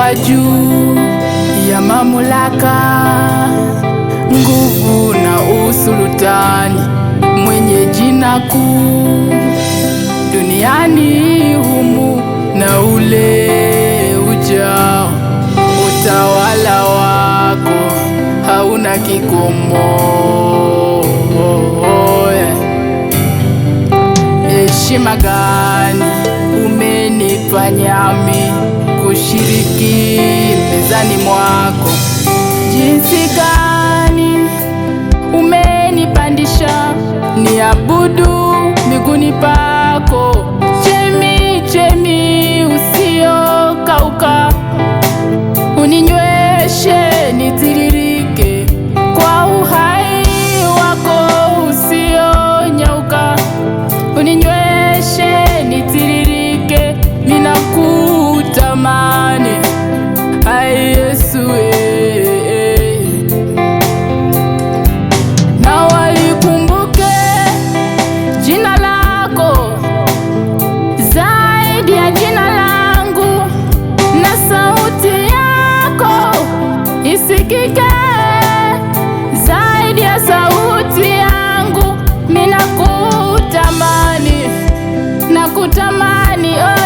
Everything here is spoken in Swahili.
wa juu ya mamlaka, nguvu na usultani, mwenye jina kuu duniani humu na ule ujao. Utawala wako hauna kikomo. Heshima gani umenifanya mimi kushiriki mezani mwako? Jinsi gani umenipandisha niabudu miguuni pako. Chemi chemi usiokauka, uninyweshe nitiririke kwa uhai wako usionyauka. Uninyweshe nitiririke, ninakutamani ai Yesu. Na walikumbuke jina lako zaidi ya jina langu, na sauti yako isikike zaidi ya sauti yangu. Ninakutamani, nakutamani oh.